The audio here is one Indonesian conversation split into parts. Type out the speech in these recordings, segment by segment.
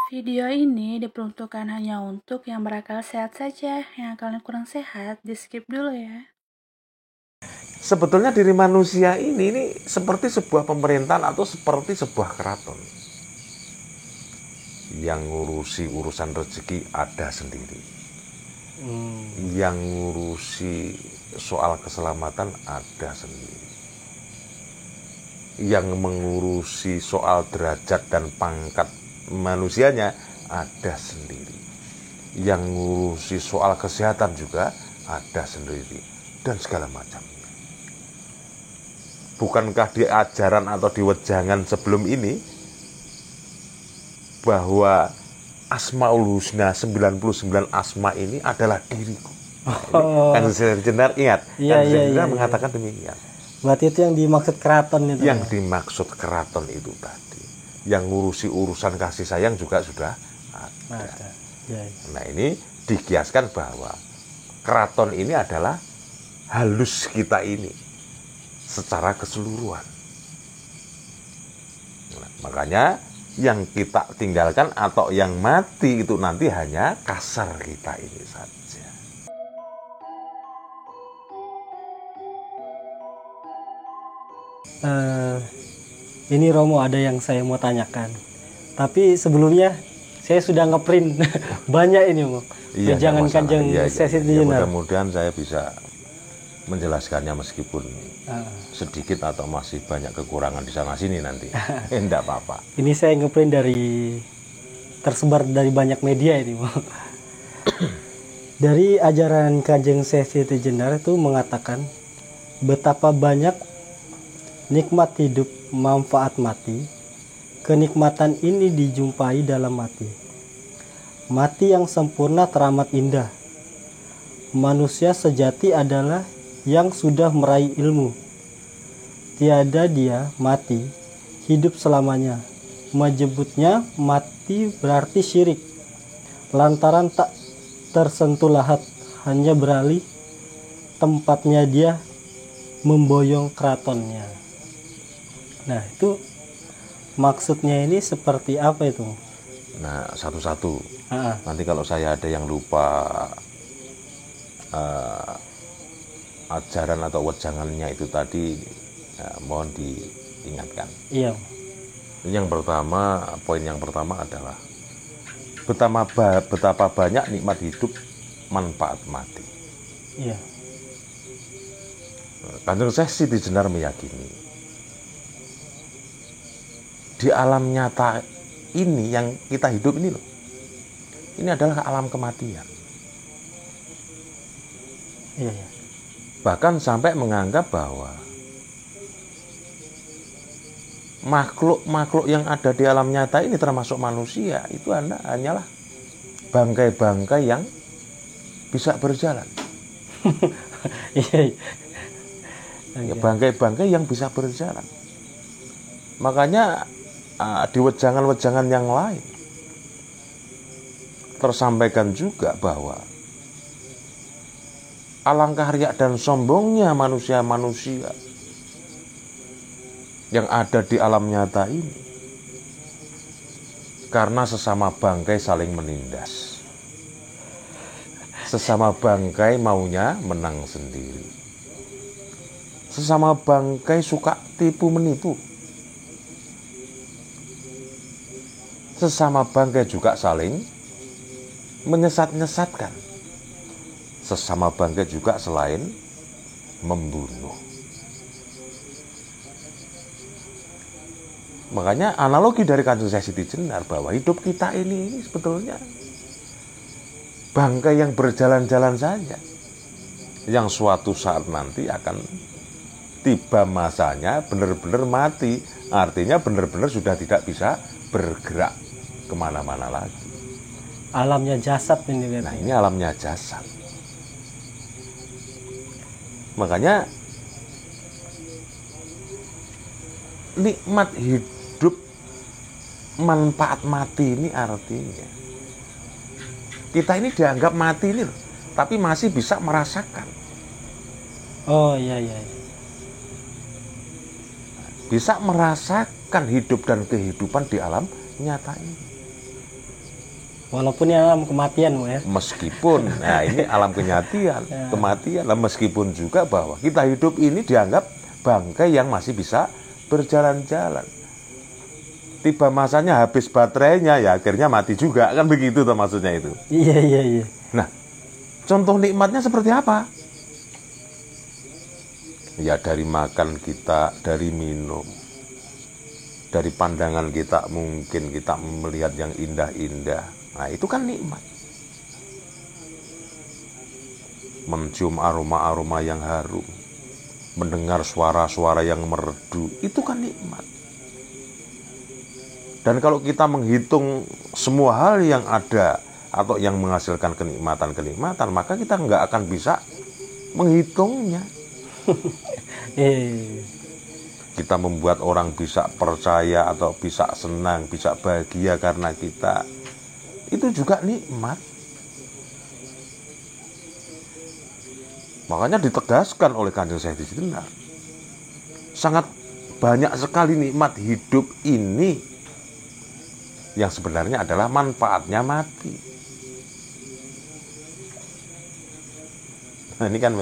Video ini diperuntukkan hanya untuk yang berakal sehat saja. Yang akalnya kurang sehat, di skip dulu ya. Sebetulnya diri manusia ini seperti sebuah pemerintahan atau seperti sebuah keraton. Yang ngurusi urusan rezeki ada sendiri. Yang ngurusi soal keselamatan ada sendiri. Yang mengurusi soal derajat dan pangkat manusianya ada sendiri. Yang ngurusi soal kesehatan juga ada sendiri. Dan segala macam. Bukankah di ajaran atau di wejangan sebelum ini bahwa Asmaul Husna 99 asma ini adalah diriku. Kan Jenar ingat, Iya, Jenar mengatakan demikian. Berarti itu yang dimaksud keraton itu. Yang dimaksud keraton itu tadi. Yang ngurusi urusan kasih sayang juga sudah ada. Ya. Nah, ini dikiaskan bahwa keraton ini adalah halus kita ini secara keseluruhan. Nah, makanya yang kita tinggalkan atau yang mati itu nanti hanya kasar kita ini saja. Ini Romo, ada yang saya mau tanyakan. Tapi sebelumnya saya sudah ngeprint banyak ini, Mo. Jangan Kanjeng Sesi Jenar. Mudah-mudahan saya bisa menjelaskannya meskipun sedikit atau masih banyak kekurangan di sana sini nanti. Enggak apa-apa. Ini saya ngeprint tersebar dari banyak media ini, Mo. Dari ajaran Kanjeng Sesi Jenar itu mengatakan betapa banyak nikmat hidup, manfaat mati. Kenikmatan ini dijumpai dalam mati. Mati yang sempurna teramat indah. Manusia sejati adalah yang sudah meraih ilmu. Tiada dia mati, hidup selamanya. Menyebutnya mati berarti syirik. Lantaran tak tersentuh lahat, hanya beralih tempatnya dia memboyong keratonnya. Nah, itu maksudnya ini seperti apa itu? Nah, satu-satu. Nanti kalau saya ada yang lupa ajaran atau wejangannya itu tadi, mohon diingatkan. Iya. Poin yang pertama adalah betapa banyak nikmat hidup, manfaat mati. Iya. Kanjeng Sesi Jenar meyakini di alam nyata ini yang kita hidup ini loh, ini adalah alam kematian. Iya. Bahkan sampai menganggap bahwa makhluk-makhluk yang ada di alam nyata ini termasuk manusia itu hanyalah bangkai-bangkai yang bisa berjalan. Iya. Bangkai-bangkai yang bisa berjalan. Makanya di wejangan-wejangan yang lain tersampaikan juga bahwa alangkah riak dan sombongnya manusia-manusia yang ada di alam nyata ini karena sesama bangkai saling menindas. Sesama bangkai maunya menang sendiri. Sesama bangkai suka tipu menipu. Sesama bangkai juga saling menyesat-nyesatkan. Sesama bangkai juga selain membunuh. Makanya analogi dari Kanjeng Sesi Jenar bahwa hidup kita ini sebetulnya bangkai yang berjalan-jalan saja. Yang suatu saat nanti akan tiba masanya benar-benar mati. Artinya benar-benar sudah tidak bisa bergerak kemana-mana lagi. Alamnya jasad ini. Nah, ini alamnya jasad. Makanya nikmat hidup, manfaat mati ini artinya kita ini dianggap mati ini loh, tapi masih bisa merasakan. Oh iya. Bisa merasakan hidup dan kehidupan di alam nyata ini. Walaupun ini alam kematian ya. Meskipun, nah ini alam kematian, lah meskipun juga bahwa kita hidup ini dianggap bangkai yang masih bisa berjalan-jalan. Tiba masanya habis baterainya, ya akhirnya mati juga, kan begitu tuh maksudnya itu. Iya. Nah, contoh nikmatnya seperti apa? Ya dari makan kita, dari minum, dari pandangan kita mungkin kita melihat yang indah-indah. Nah itu kan nikmat. Mencium aroma-aroma yang harum, mendengar suara-suara yang merdu, itu kan nikmat. Dan kalau kita menghitung semua hal yang ada atau yang menghasilkan kenikmatan-kenikmatan, maka kita nggak akan bisa menghitungnya. Kita membuat orang bisa percaya atau bisa senang, bisa bahagia karena kita, itu juga nikmat. Makanya ditegaskan oleh Kanjeng Sayyidi Jenar, sangat banyak sekali nikmat hidup ini yang sebenarnya adalah manfaatnya mati. Nah, ini kan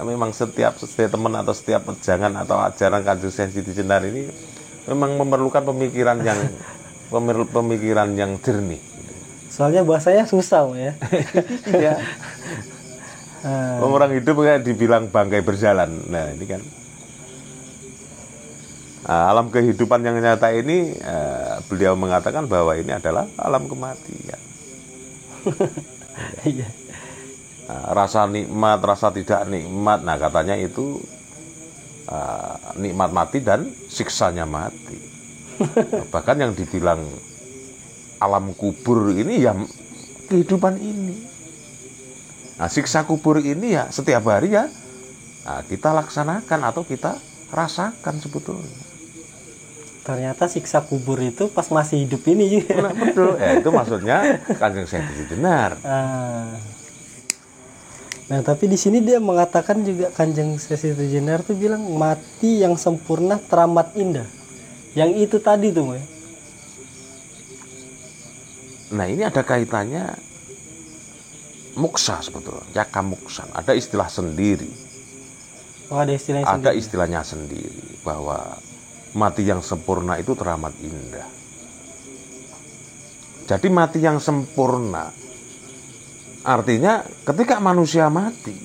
memang setiap teman atau setiap jangan atau ajaran Kanjeng Sayyidi Jenar ini memang memerlukan pemikiran yang jernih. Soalnya bahasanya susah ya. Iya. Orang hidup kayak dibilang bangkai berjalan. Nah ini kan alam kehidupan yang nyata ini, beliau mengatakan bahwa ini adalah alam kematian. Iya. Rasa nikmat, rasa tidak nikmat, nah katanya itu nikmat mati dan siksanya mati. Bahkan yang dibilang alam kubur ini ya kehidupan ini. Nah siksa kubur ini ya setiap hari ya kita laksanakan atau kita rasakan sebetulnya. Ternyata siksa kubur itu pas masih hidup ini juga. Nah, betul. Itu maksudnya Kanjeng Sayyidi Jenar. Nah, tapi di sini dia mengatakan juga Kanjeng Sayyidi Jenar tuh bilang mati yang sempurna teramat indah. Yang itu tadi tuh, ya. Nah, ini ada kaitannya muksa sebetulnya, yaka muksan. Ada istilah sendiri. Oh, ada istilahnya ada sendiri. Istilahnya sendiri bahwa mati yang sempurna itu teramat indah. Jadi mati yang sempurna artinya ketika manusia mati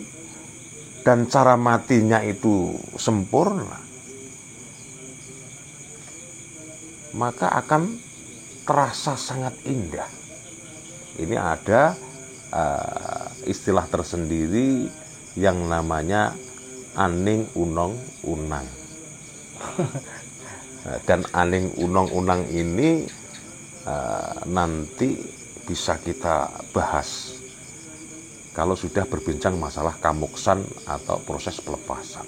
dan cara matinya itu sempurna, maka akan terasa sangat indah. Ini ada istilah tersendiri yang namanya aning unong unang. Dan aning unong-unang ini nanti bisa kita bahas kalau sudah berbincang masalah kamuksan atau proses pelepasan.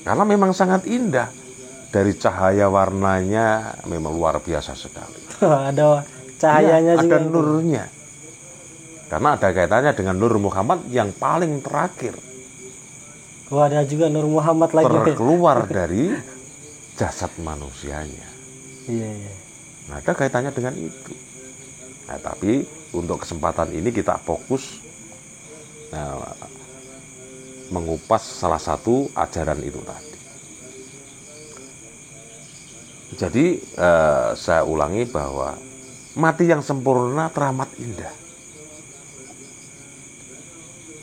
Karena memang sangat indah, dari cahaya warnanya memang luar biasa sekali. Ada cahayanya juga. Ada nurnya. Karena ada kaitannya dengan Nur Muhammad yang paling terakhir. Ada juga Nur Muhammad lagi. Terkeluar dari jasad manusianya. Iya. Nah, ada kaitannya dengan itu. Nah, tapi untuk kesempatan ini kita fokus mengupas salah satu ajaran itu tadi. Jadi saya ulangi bahwa mati yang sempurna teramat indah.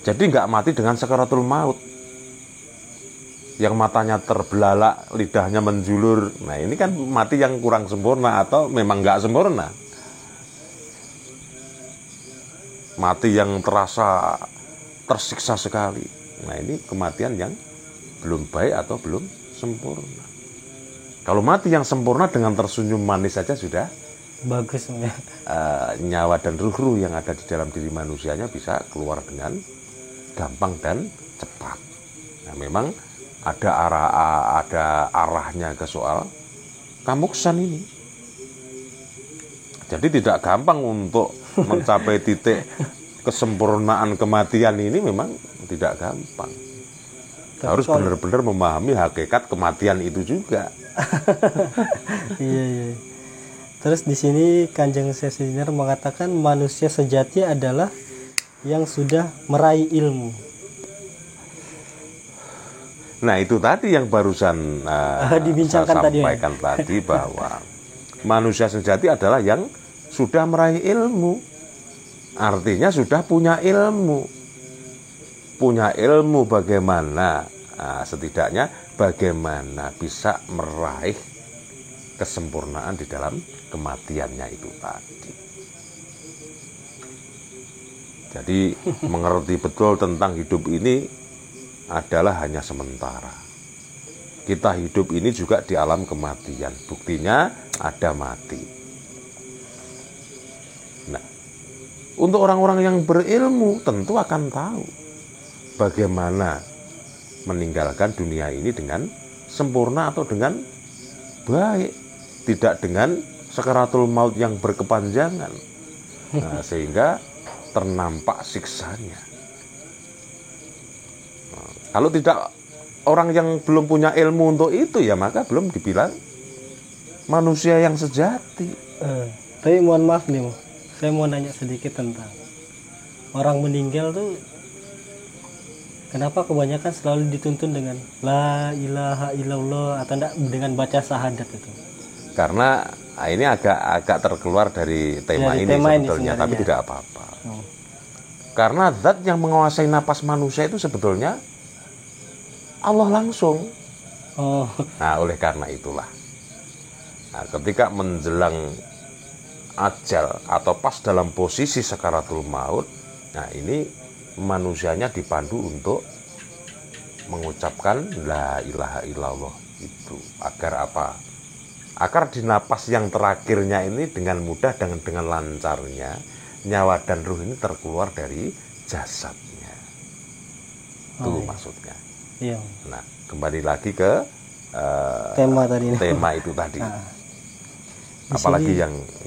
Jadi nggak mati dengan sakaratul maut, yang matanya terbelalak, lidahnya menjulur. Nah ini kan mati yang kurang sempurna atau memang nggak sempurna. Mati yang terasa tersiksa sekali. Nah ini kematian yang belum baik atau belum sempurna. Kalau mati yang sempurna dengan tersenyum manis saja sudah bagus. Nyawa dan ruh yang ada di dalam diri manusianya bisa keluar dengan gampang dan cepat. Nah memang ada arahnya ke soal kamuksan ini. Jadi tidak gampang untuk mencapai titik kesempurnaan kematian ini, memang tidak gampang. Harus benar-benar memahami hakikat kematian itu juga. Iya. Terus di sini Kanjeng Sesinar mengatakan manusia sejati adalah yang sudah meraih ilmu. Nah itu tadi yang barusan Dibincangkan saya tadi ya? sampaikan tadi bahwa manusia sejati adalah yang sudah meraih ilmu. Artinya sudah punya ilmu. Punya ilmu bagaimana, setidaknya bagaimana bisa meraih kesempurnaan di dalam kematiannya itu tadi. Jadi mengerti betul tentang hidup ini adalah hanya sementara. Kita hidup ini juga di alam kematian. Buktinya ada mati. Nah, untuk orang-orang yang berilmu tentu akan tahu bagaimana meninggalkan dunia ini dengan sempurna atau dengan baik, tidak dengan sakaratul maut yang berkepanjangan. Nah, sehingga ternampak siksanya. Nah, kalau tidak, orang yang belum punya ilmu untuk itu ya maka belum dibilang manusia yang sejati. Tapi mohon maaf nih, saya mau nanya sedikit tentang orang meninggal tuh, kenapa kebanyakan selalu dituntun dengan la ilaha illallah atau enggak dengan baca syahadat itu? Karena ini agak terkeluar dari tema ini sebetulnya, tapi tidak apa-apa. Karena zat yang menguasai napas manusia itu sebetulnya Allah langsung. Nah, oleh karena itulah, nah, ketika menjelang ajal atau pas dalam posisi sakaratul maut, nah ini manusianya dipandu untuk mengucapkan la ilaha illallah itu. Agar apa? Agar di napas yang terakhirnya ini dengan mudah, dengan lancarnya nyawa dan ruh ini terkeluar dari jasadnya. Itu maksudnya. Iya. Nah, kembali lagi ke tema itu tadi. Apalagi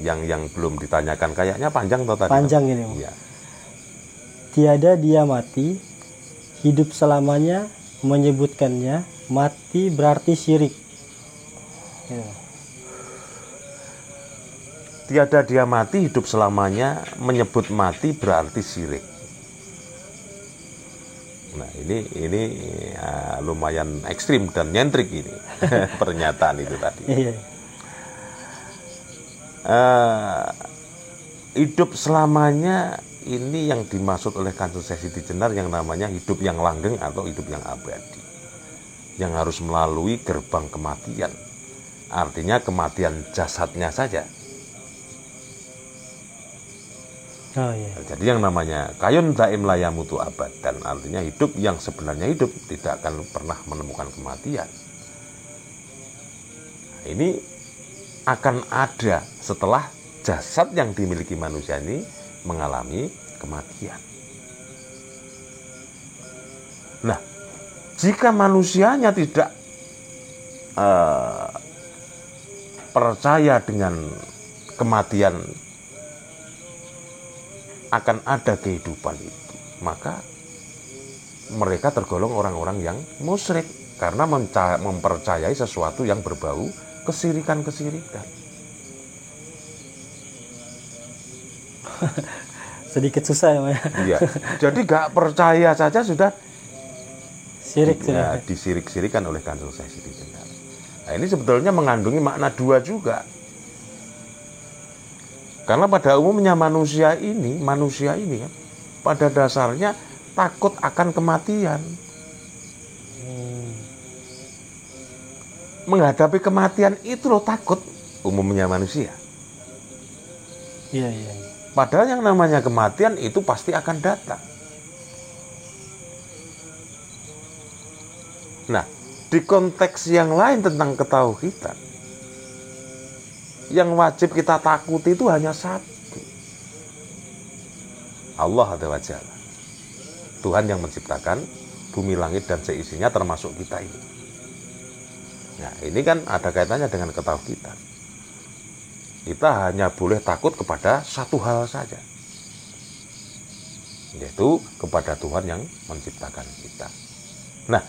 yang belum ditanyakan, kayaknya panjang toh tadi. Panjang ini. Iya. Tiada dia mati, hidup selamanya, menyebutkannya mati berarti syirik. Ya. Tiada dia mati, hidup selamanya, menyebut mati berarti syirik. Nah ini lumayan ekstrim dan nyentrik ini pernyataan itu tadi. Iya. Hidup selamanya ini yang dimaksud oleh Kanjeng Sesi Jenar yang namanya hidup yang langgeng atau hidup yang abadi, yang harus melalui gerbang kematian. Artinya kematian jasadnya saja. Oh, iya. Jadi yang namanya kayun daim layamutu abad, dan artinya hidup yang sebenarnya hidup tidak akan pernah menemukan kematian. Ini akan ada setelah jasad yang dimiliki manusia ini mengalami kematian. Nah, jika manusianya tidak percaya dengan kematian, akan ada kehidupan itu, maka mereka tergolong orang-orang yang musyrik karena mempercayai sesuatu yang berbau kesirikan-kesirikan. Sedikit susah ya, Mas. Iya. Jadi gak percaya saja sudah Sirik disirik-sirikan oleh Kanjeng Sesi Jenar. Nah, ini sebetulnya mengandungi makna dua juga. Karena pada umumnya manusia ini kan pada dasarnya takut akan kematian. Menghadapi kematian itu loh takut umumnya manusia. Iya. Padahal yang namanya kematian itu pasti akan datang. Nah, di konteks yang lain tentang ketauhidan, yang wajib kita takuti itu hanya satu. Allah Azza wa Jalla. Tuhan yang menciptakan bumi, langit, dan seisinya termasuk kita ini. Nah, ini kan ada kaitannya dengan ketauhidan. Kita hanya boleh takut kepada satu hal saja, yaitu kepada Tuhan yang menciptakan kita. Nah,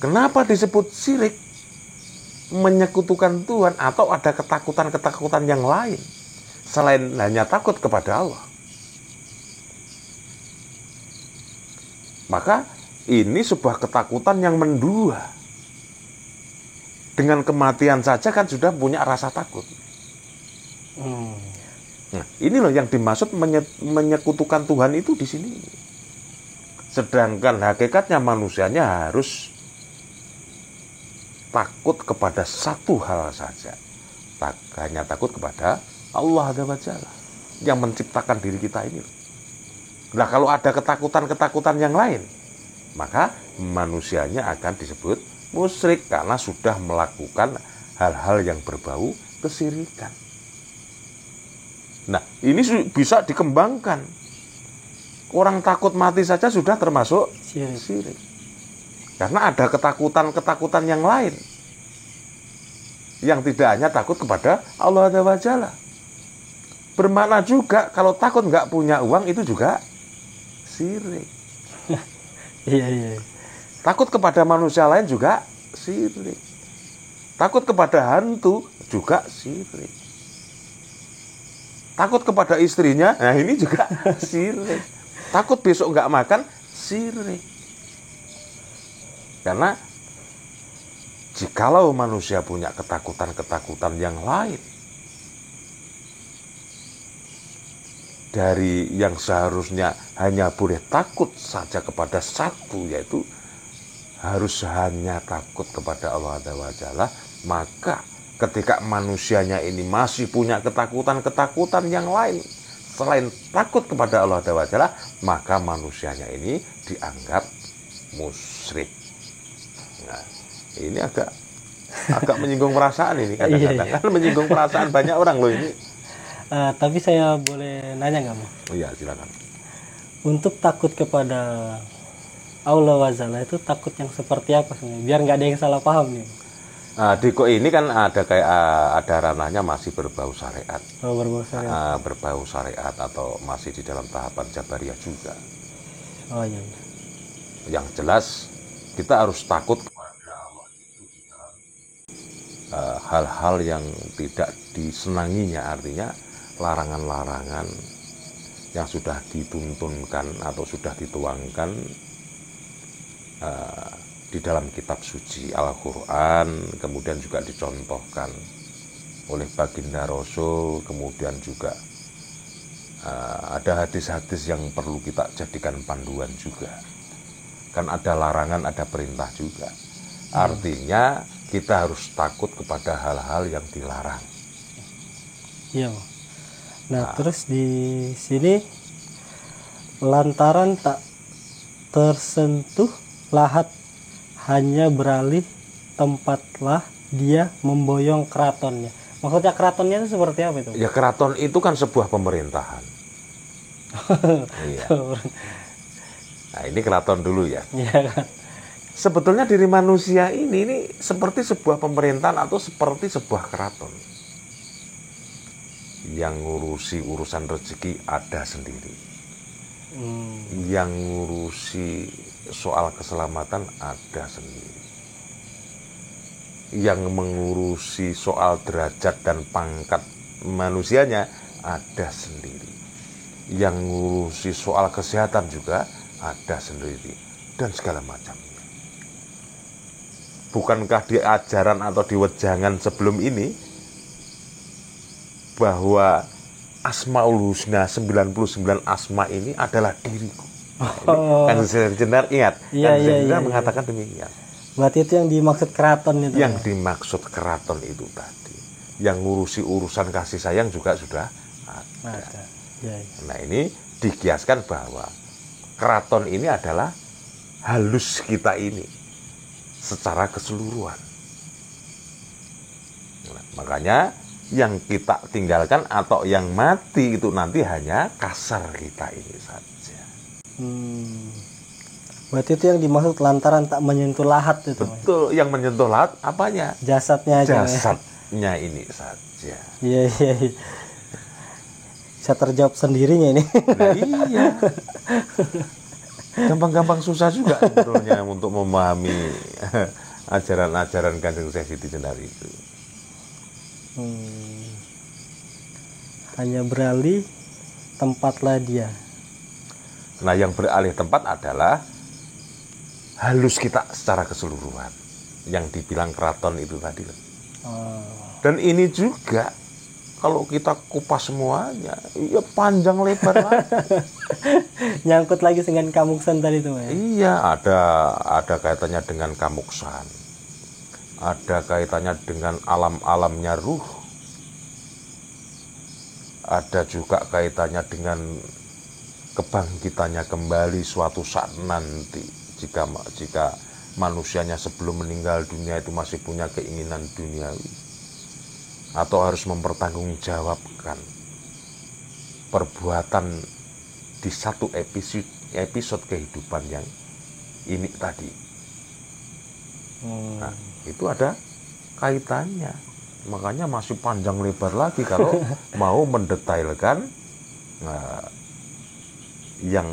kenapa disebut syirik? menyekutukan Tuhan atau ada ketakutan-ketakutan yang lain selain hanya takut kepada Allah. Maka ini sebuah ketakutan yang mendua. Dengan kematian saja kan sudah punya rasa takut. Nah, ini loh yang dimaksud menyekutukan Tuhan itu di sini. Sedangkan hakikatnya manusianya harus takut kepada satu hal saja. Hanya takut kepada Allah Azza wa Jalla yang menciptakan diri kita ini. Nah, kalau ada ketakutan-ketakutan yang lain, maka manusianya akan disebut musyrik karena sudah melakukan hal-hal yang berbau kesyirikan. Nah, ini bisa dikembangkan. Orang takut mati saja sudah termasuk syirik. Karena ada ketakutan-ketakutan yang lain. Yang tidak hanya takut kepada Allah Azza wa Jalla. Bermakna juga kalau takut nggak punya uang itu juga syirik. Iya. Takut kepada manusia lain juga syirik. Takut kepada hantu juga syirik. Takut kepada istrinya, nah ini juga syirik. Takut besok nggak makan, syirik. Karena jikalau manusia punya ketakutan-ketakutan yang lain dari yang seharusnya hanya boleh takut saja kepada satu, yaitu harus hanya takut kepada Allah Azza wa Jalla, maka ketika manusianya ini masih punya ketakutan-ketakutan yang lain selain takut kepada Allah Azza wa Jalla, maka manusianya ini dianggap musyrik. Nah, ini agak menyinggung perasaan ini kadang-kadang. Kan menyinggung perasaan banyak orang loh ini. Tapi saya boleh nanya nggak, Mas? Iya, silakan. Untuk takut kepada Allah Wazala itu takut yang seperti apa sebenarnya? Biar nggak ada yang salah paham nih. Diko ini kan ada kayak ada ranahnya masih berbau syariat. Oh, berbau syariat. Berbau syariat atau masih di dalam tahapan Jabariyah juga. Oh iya. Yang jelas kita harus takut kepada Allah itu di dalam hal-hal yang tidak disenanginya, artinya larangan-larangan yang sudah dituntunkan atau sudah dituangkan di dalam kitab suci Al-Quran, kemudian juga dicontohkan oleh baginda Rasul, kemudian juga ada hadis-hadis yang perlu kita jadikan panduan juga. Kan ada larangan, ada perintah juga. Artinya kita harus takut kepada hal-hal yang dilarang. Iya. Nah, terus di sini lantaran tak tersentuh lahat hanya beralih tempatlah dia memboyong keratonnya. Maksudnya keratonnya itu seperti apa itu? Ya, keraton itu kan sebuah pemerintahan. Iya. Nah, ini keraton dulu ya. Iya. Sebetulnya diri manusia ini seperti sebuah pemerintahan atau seperti sebuah keraton. Yang ngurusi urusan rezeki ada sendiri. Yang ngurusi soal keselamatan ada sendiri. Yang mengurusi soal derajat dan pangkat manusianya ada sendiri. Yang ngurusi soal kesehatan juga ada sendiri. Dan segala macamnya. Bukankah di ajaran atau di wejangan sebelum ini bahwa Asmaul Husna 99 asma ini adalah diriku. Kan Jenderal ingat, Jenderal mengatakan demikian. Berarti itu yang dimaksud keraton itu. Yang dimaksud keraton itu tadi. Yang ngurusi urusan kasih sayang juga sudah ada. Ya. Nah, ini dikiaskan bahwa keraton ini adalah halus kita ini secara keseluruhan. Nah, makanya yang kita tinggalkan atau yang mati itu nanti hanya kasar kita ini saja. Berarti itu yang dimaksud lantaran tak menyentuh lahat itu. Betul, yang menyentuh lahat apanya? Jasadnya aja. Jasadnya ini saja. Iya. Bisa terjawab sendirinya ini. Nah, iya. Gampang-gampang susah juga sebetulnya untuk memahami ajaran-ajaran Kanjeng Syekh Siti Jenar itu. Hanya beralih tempatlah dia. Nah, yang beralih tempat adalah halus kita secara keseluruhan, yang dibilang keraton itu tadi. Dan ini juga kalau kita kupas semuanya, ya panjang lebar lagi. Nyangkut lagi dengan Kamuksan tadi itu ya. Iya, ada kaitannya dengan Kamuksan, ada kaitannya dengan alam-alamnya ruh, ada juga kaitannya dengan kebangkitannya kembali suatu saat nanti, jika manusianya sebelum meninggal dunia itu masih punya keinginan duniawi, atau harus mempertanggungjawabkan perbuatan di satu episode kehidupan yang ini tadi. Nah, itu ada kaitannya. Makanya masih panjang lebar lagi kalau mau mendetailkan yang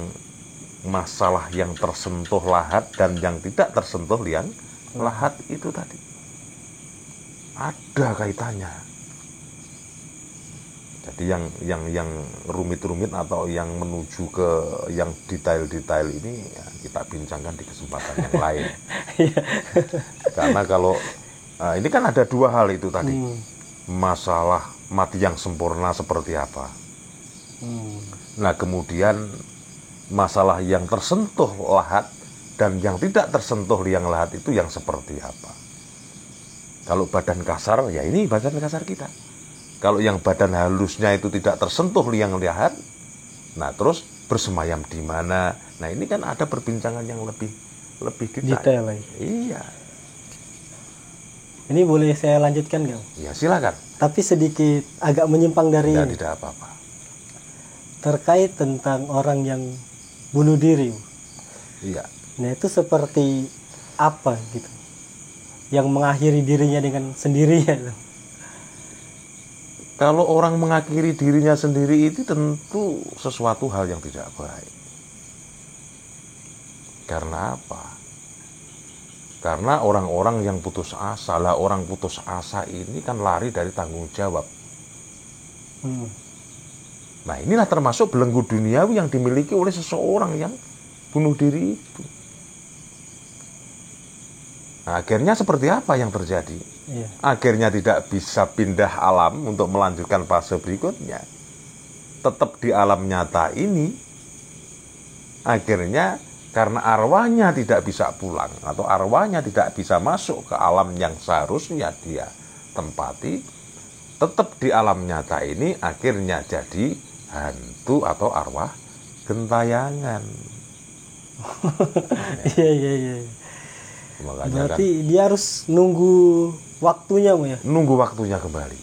masalah yang tersentuh lahat dan yang tidak tersentuh liang lahat itu tadi. Ada kaitannya. Jadi yang rumit-rumit atau yang menuju ke yang detail-detail ini ya, kita bincangkan di kesempatan yang lain. Karena kalau ini kan ada dua hal itu tadi. Masalah mati yang sempurna seperti apa. Nah, kemudian masalah yang tersentuh lahat dan yang tidak tersentuh liang lahat itu yang seperti apa. Kalau badan kasar, ya ini badan kasar kita. Kalau yang badan halusnya itu tidak tersentuh liang lahat, nah terus bersemayam di mana? Nah, ini kan ada perbincangan yang lebih detail lagi. Iya. Ini boleh saya lanjutkan, Kang? Ya, silakan. Tapi sedikit agak menyimpang dari Ya, ini. tidak apa-apa. Terkait tentang orang yang bunuh diri. Iya. Nah, itu seperti apa gitu? Yang mengakhiri dirinya dengan sendirinya. Kalau orang mengakhiri dirinya sendiri itu tentu sesuatu hal yang tidak baik. Karena apa? Karena orang-orang yang putus asa, lah orang putus asa ini kan lari dari tanggung jawab. Nah, inilah termasuk belenggu duniawi yang dimiliki oleh seseorang yang bunuh diri itu. Nah, akhirnya seperti apa yang terjadi? Iya. Akhirnya tidak bisa pindah alam untuk melanjutkan fase berikutnya. Tetap di alam nyata ini, akhirnya karena arwahnya tidak bisa pulang atau arwahnya tidak bisa masuk ke alam yang seharusnya dia tempati, tetap di alam nyata ini akhirnya jadi hantu atau arwah gentayangan. Iya. Makanya berarti kan dia harus nunggu waktunya, ya? Nunggu waktunya kembali.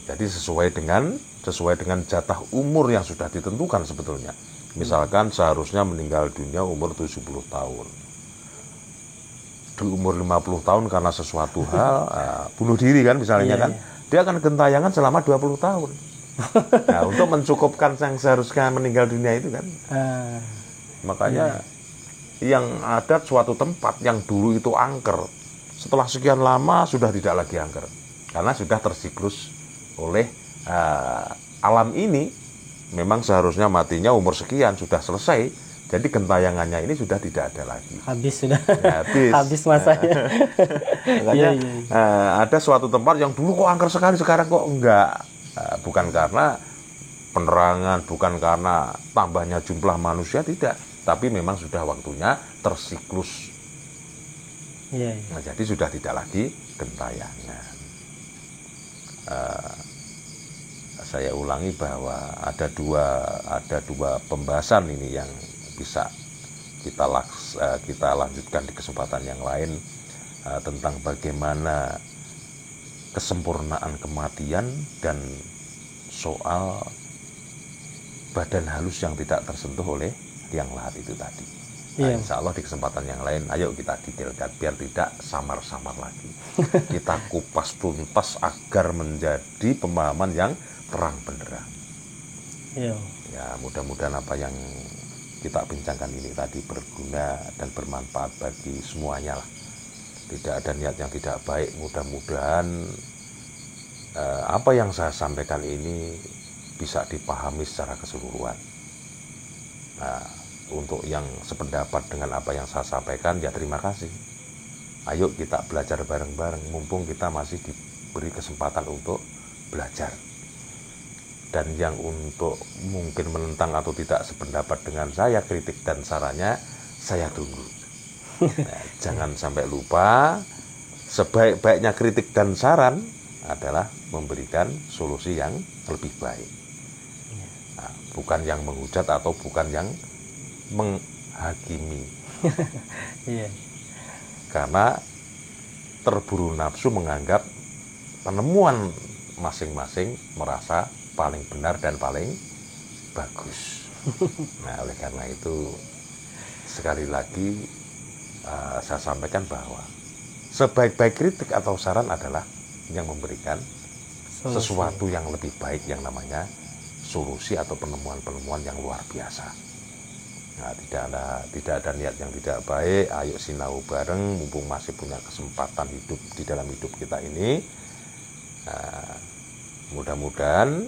Jadi sesuai dengan jatah umur yang sudah ditentukan sebetulnya. Misalkan seharusnya meninggal dunia umur 70 tahun. Di umur 50 tahun karena sesuatu hal, bunuh diri kan misalnya kan. Dia akan gentayangan selama 20 tahun. Nah, untuk mencukupkan yang seharusnya meninggal dunia itu kan. Makanya yang ada suatu tempat yang dulu itu angker, setelah sekian lama sudah tidak lagi angker. Karena sudah tersiklus oleh alam ini. Memang seharusnya matinya umur sekian, sudah selesai. Jadi gentayangannya ini sudah tidak ada lagi. Habis sudah. Habis masanya. Makanya ada suatu tempat yang dulu kok angker sekali, sekarang kok enggak. Bukan karena penerangan, bukan karena tambahnya jumlah manusia, tidak. Tapi memang sudah waktunya tersiklus. Nah, jadi sudah tidak lagi gentayangan. Saya ulangi bahwa ada dua pembahasan ini yang bisa kita lanjutkan di kesempatan yang lain, tentang bagaimana kesempurnaan kematian dan soal badan halus yang tidak tersentuh oleh liang lahat itu tadi. Nah, insya Allah di kesempatan yang lain ayo kita detailkan biar tidak samar-samar lagi. Kita kupas tuntas agar menjadi pemahaman yang terang benderang. Ya, mudah-mudahan apa yang kita bincangkan ini tadi berguna dan bermanfaat bagi semuanya lah. tidak ada niat yang tidak baik. Mudah-mudahan apa yang saya sampaikan ini bisa dipahami secara keseluruhan. Nah, untuk yang sependapat dengan apa yang saya sampaikan, ya terima kasih. Ayo kita belajar bareng-bareng, mumpung kita masih diberi kesempatan untuk belajar. Dan yang untuk mungkin menentang atau tidak sependapat dengan saya, kritik dan sarannya, saya tunggu. Nah, jangan sampai lupa, sebaik-baiknya kritik dan saran adalah memberikan solusi yang lebih baik. Nah, bukan yang menghujat atau bukan yang menghakimi. Iya. Karena terburu nafsu menganggap penemuan masing-masing merasa paling benar dan paling bagus. Nah, oleh karena itu sekali lagi saya sampaikan bahwa sebaik-baik kritik atau saran adalah yang memberikan sesuatu yang lebih baik, yang namanya solusi atau penemuan-penemuan yang luar biasa. Nah, tidak ada niat yang tidak baik. Ayo sinau bareng, mumpung masih punya kesempatan hidup di dalam hidup kita ini. Mudah-mudahan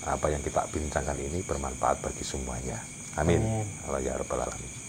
apa yang kita bincangkan ini bermanfaat bagi semuanya. Amin. Allah ya Rabbal Alamin.